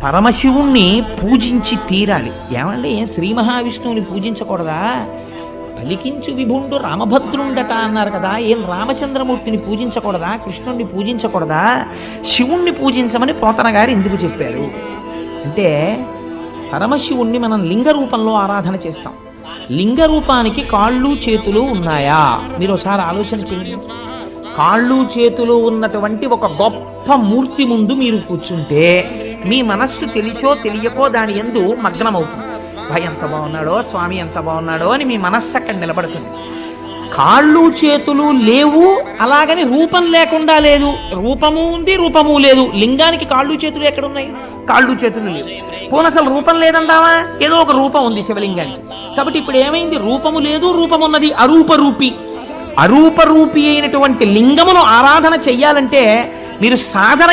పరమశివుణ్ణి పూజించి తీరాలి. ఏమండి, శ్రీ మహావిష్ణువుని పూజించకూడదా? పలికించు విభుండు రామభద్రుండట అన్నారు కదా, ఏం రామచంద్రమూర్తిని పూజించకూడదా? కృష్ణుణ్ణి పూజించకూడదా? శివుణ్ణి పూజించమని పోతన గారు ఎందుకు చెప్పారు అంటే, పరమశివుణ్ణి మనం లింగ రూపంలో ఆరాధన చేస్తాం. లింగ రూపానికి కాళ్ళు చేతులు ఉన్నాయా? మీరు ఒకసారి ఆలోచన చేయండి. కాళ్ళు చేతులు ఉన్నటువంటి ఒక గొప్ప మూర్తి ముందు మీరు కూర్చుంటే మీ మనస్సు తెలిసో తెలియకో దాని యందు మగ్నమవుతుంది. ఎంత బాగున్నాడో స్వామి, ఎంత బాగున్నాడో అని మీ మనస్సు అక్కడ నిలబడుతుంది. కాళ్ళు చేతులు లేవు, అలాగని రూపం లేకుండా లేదు. రూపము ఉంది, రూపము లేదు. లింగానికి కాళ్ళు చేతులు ఎక్కడున్నాయి? కాళ్ళు చేతులు లేవు. పోనీ అసలు రూపం లేదంటావా? ఏదో ఒక రూపం ఉంది శివలింగానికి. కాబట్టి ఇప్పుడు ఏమైంది? రూపము లేదు, రూపమున్నది. అరూపరూపి. అరూపరూపి అయినటువంటి లింగమును ఆరాధన చెయ్యాలంటే మీరు సాధన